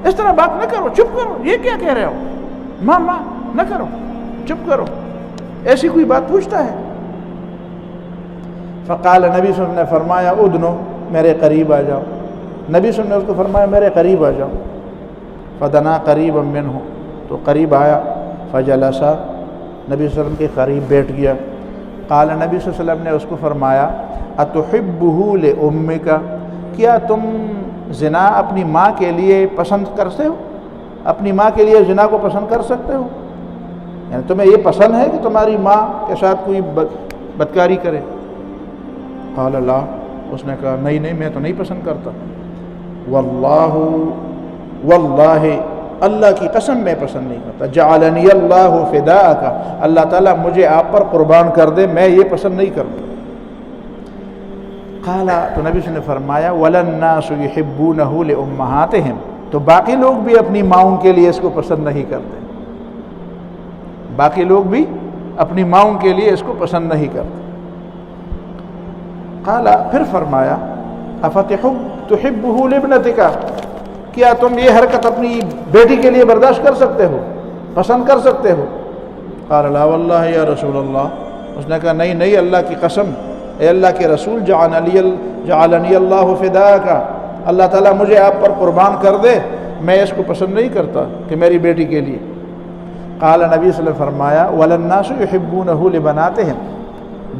Speaker 1: اس طرح بات نہ کرو، چپ کرو، یہ کیا کہہ رہے ہو، ما نہ کرو، چپ کرو، ایسی کوئی بات پوچھتا ہے۔ فقال، نبی صلی اللہ علیہ وسلم نے فرمایا، ادنو، میرے قریب آ جاؤ۔ نبی صلی اللہ علیہ وسلم نے اس کو فرمایا میرے قریب آ جاؤ۔ فدنا قریبا منہ، تو قریب آیا، فجلسا، نبی صلی اللہ علیہ وسلم کے قریب بیٹھ گیا۔ قال، نبی صلی اللہ علیہ وسلم نے اس کو فرمایا، اتحبہ لامک، کیا تم زنا اپنی ماں کے لیے پسند کرتے ہو؟ اپنی ماں کے لیے زنا کو پسند کر سکتے ہو؟ یعنی تمہیں یہ پسند ہے کہ تمہاری ماں کے ساتھ کوئی بدکاری کرے؟ قال لا، اس نے کہا نہیں میں تو نہیں پسند کرتا۔ واللہ اللہ کی قسم میں پسند نہیں کرتا۔ جعلنی اللہ فداءک، اللہ تعالیٰ مجھے آپ پر قربان کر دے، میں یہ پسند نہیں کرتا۔ قال، تو نبی صلی اللہ علیہ وسلم نے فرمایا، وَلَلنَّاسُ يُحِبُّونَهُ لِأُمَّهَاتِهِمْ، تو باقی لوگ بھی اپنی ماؤں کے لیے اس کو پسند نہیں کرتے، باقی لوگ بھی اپنی ماؤں کے لیے اس کو پسند نہیں کرتے۔ قال، پھر فرمایا، افتحبه لابنتك، کیا تم یہ حرکت اپنی بیٹی کے لیے برداشت کر سکتے ہو، پسند کر سکتے ہو؟ قال لا واللہ یا رسول اللہ، اس نے کہا نہیں اللہ کی قسم، اے اللہ کے رسول، جعلنی اللہ فداءک، اللہ تعالیٰ مجھے آپ پر قربان کر دے، میں اس کو پسند نہیں کرتا کہ میری بیٹی کے لیے۔ قال، نبی صلی اللہ علیہ وسلم فرمایا، وَلَلنَّاسُ يُحِبُّونَهُ لِبَنَاتِهِمْ،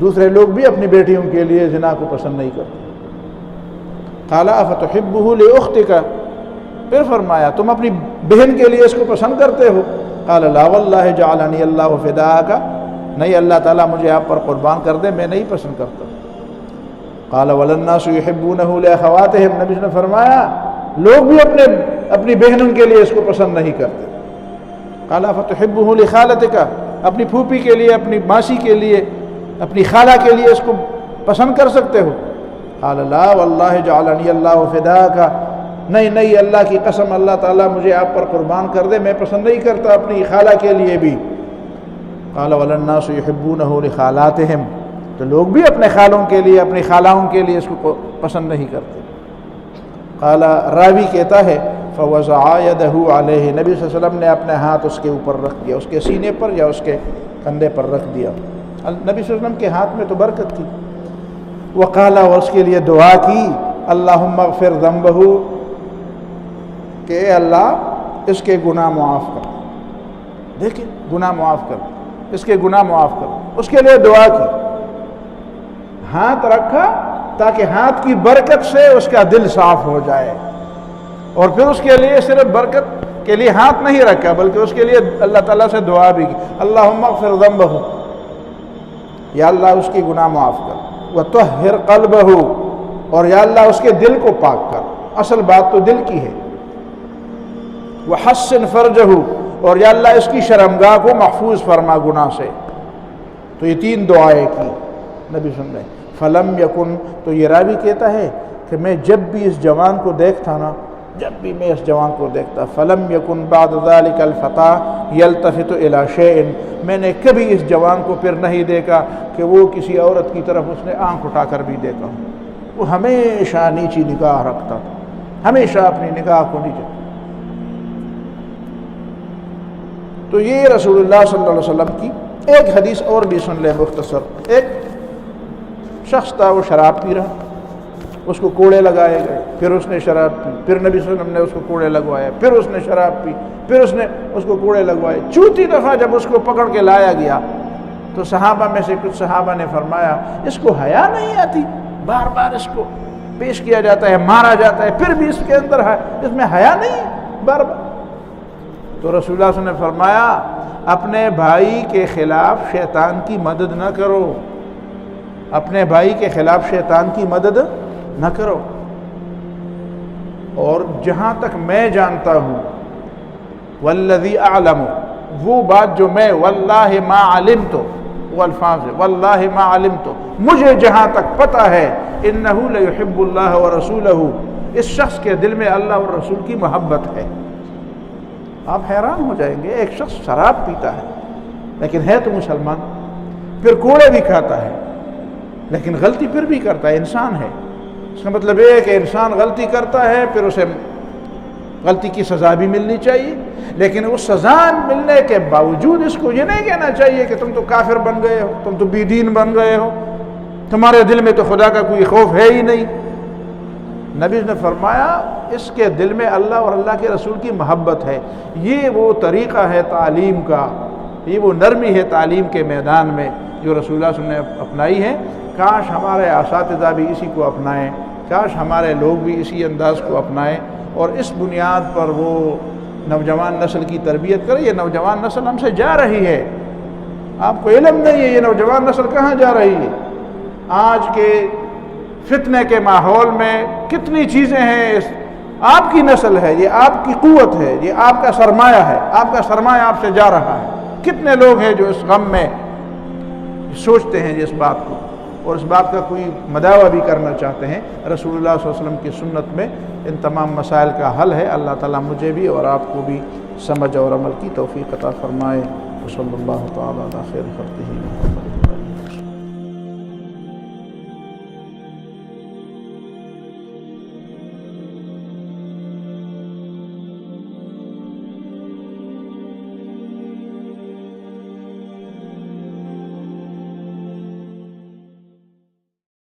Speaker 1: دوسرے لوگ بھی اپنی بیٹیوں کے لیے زنا کو پسند نہیں کرتے۔ قال افتحبه لأختك، پھر فرمایا تم اپنی بہن کے لیے اس کو پسند کرتے ہو؟ قال لا واللہ جعلنی اللہ فداءک، نہیں اللہ تعالیٰ مجھے آپ پر قربان کر دے، میں نہیں پسند کرتا۔ قال وللناس يحبونه لأخواتهم، نبی نے فرمایا لوگ بھی اپنی بہنوں کے لیے اس کو پسند نہیں کرتے۔ قال فتحبه لخالتك، اپنی پھوپھی کے لیے، اپنی ماسی کے لیے، اپنی خالہ کے لیے اس کو پسند کر سکتے ہو؟ قال لا واللہ جعلنی اللہ فداءک، نہیں اللہ کی قسم، اللہ تعالیٰ مجھے آپ پر قربان کر دے، میں پسند نہیں کرتا اپنی خالہ کے لیے بھی۔ قال وللناس يحبونه لخالاتهم، تو لوگ بھی اپنے خالوں کے لیے، اپنی خالاؤں کے لیے اس کو پسند نہیں کرتے۔ قال، راوی کہتا ہے فوضع يده عليه، نبی صلی اللہ علیہ وسلم نے اپنے ہاتھ اس کے اوپر رکھ دیا، اس کے سینے پر یا اس کے کندھے پر رکھ دیا۔ نبی صلی اللہ علیہ وسلم کے ہاتھ میں تو برکت تھی۔ وقال، اور اس کے لیے دعا کی، اللہم اغفر ذنبہ، کہ اے اللہ اس کے گناہ معاف کر، دیکھیں گناہ معاف کر، اس کے گناہ معاف کر، اس کے لیے دعا کی، ہاتھ رکھا تاکہ ہاتھ کی برکت سے اس کا دل صاف ہو جائے، اور پھر اس کے لیے صرف برکت کے لیے ہاتھ نہیں رکھا بلکہ اس کے لیے اللہ تعالیٰ سے دعا بھی کی، اللہم اغفر ذنبہ، یا اللہ اس کی گناہ معاف کر، وطہر قلبہ، اور یا اللہ اس کے دل کو پاک کر، اصل بات تو دل کی ہے، وحسن فرجہ، اور یا اللہ اس کی شرمگاہ کو محفوظ فرما گناہ سے۔ تو یہ تین دعائیں کی نبی صلی اللہ علیہ وسلم نے۔ فلم یکن، تو یہ راوی کہتا ہے کہ میں جب بھی اس جوان کو دیکھتا نا، جب بھی میں اس جوان کو دیکھتا، فلم یکن بعد ذلك الفتى یلتفت الى شیء، میں نے کبھی اس جوان کو پھر نہیں دیکھا کہ وہ کسی عورت کی طرف اس نے آنکھ اٹھا کر بھی دیکھا ہوں، وہ ہمیشہ نیچی نگاہ رکھتا تھا، ہمیشہ اپنی نگاہ کو نیچے۔ تو یہ رسول اللہ صلی اللہ علیہ وسلم کی ایک حدیث اور بھی سن لیں مختصر۔ ایک شخص تھا، وہ شراب پی رہا، اس کو کوڑے لگائے گئے، پھر اس نے شراب پی، پھر نبی صلی اللہ علیہ وسلم نے اس کو کوڑے لگوائے، پھر اس نے شراب پی، پھر اس نے اس کو کوڑے لگوائے۔ چوتھی دفعہ جب اس کو پکڑ کے لایا گیا تو صحابہ میں سے کچھ صحابہ نے فرمایا اس کو حیا نہیں آتی، بار بار اس کو پیش کیا جاتا ہے، مارا جاتا ہے، پھر بھی اس کے اندر ہے، اس میں حیا نہیں ہے، بار بار۔ تو رسول اللہ صلی اللہ علیہ وسلم نے فرمایا اپنے بھائی کے خلاف شیطان کی مدد نہ کرو، اپنے بھائی کے خلاف شیطان کی مدد نہ کرو۔ اور جہاں تک میں جانتا ہوں، والذی اعلم، وہ بات جو میں واللہ ما علمت، وہ الفاظ ہے واللہ ما علمت، مجھے جہاں تک پتہ ہے، انہ لیحب اللہ ورسولہ، اس شخص کے دل میں اللہ اور رسول کی محبت ہے۔ آپ حیران ہو جائیں گے، ایک شخص شراب پیتا ہے لیکن ہے تو مسلمان، پھر کوڑے بھی کھاتا ہے لیکن غلطی پھر بھی کرتا ہے، انسان ہے۔ اس کا مطلب یہ ہے کہ انسان غلطی کرتا ہے، پھر اسے غلطی کی سزا بھی ملنی چاہیے، لیکن اس سزا ملنے کے باوجود اس کو یہ نہیں کہنا چاہیے کہ تم تو کافر بن گئے ہو، تم تو بے دین بن گئے ہو، تمہارے دل میں تو خدا کا کوئی خوف ہے ہی نہیں۔ نبی نے فرمایا اس کے دل میں اللہ اور اللہ کے رسول کی محبت ہے۔ یہ وہ طریقہ ہے تعلیم کا، یہ وہ نرمی ہے تعلیم کے میدان میں جو رسول اللہ صلی اللہ علیہ وسلم نے اپنائی ہے۔ کاش ہمارے اساتذہ بھی اسی کو اپنائیں، کاش ہمارے لوگ بھی اسی انداز کو اپنائیں اور اس بنیاد پر وہ نوجوان نسل کی تربیت کریں۔ یہ نوجوان نسل ہم سے جا رہی ہے، آپ کو علم نہیں ہے یہ نوجوان نسل کہاں جا رہی ہے۔ آج کے فتنے کے ماحول میں کتنی چیزیں ہیں، آپ کی نسل ہے، یہ آپ کی قوت ہے، یہ آپ کا سرمایہ ہے، آپ کا سرمایہ آپ سے جا رہا ہے۔ کتنے لوگ ہیں جو اس غم میں سوچتے ہیں اس بات کو اور اس بات کا کوئی مداوع بھی کرنا چاہتے ہیں۔ رسول اللہ صلی اللہ علیہ وسلم کی سنت میں ان تمام مسائل کا حل ہے۔ اللہ تعالیٰ مجھے بھی اور آپ کو بھی سمجھ اور عمل کی توفیق عطا فرمائے۔ صلی اللہ تعالیٰ علی خیر خلقہ۔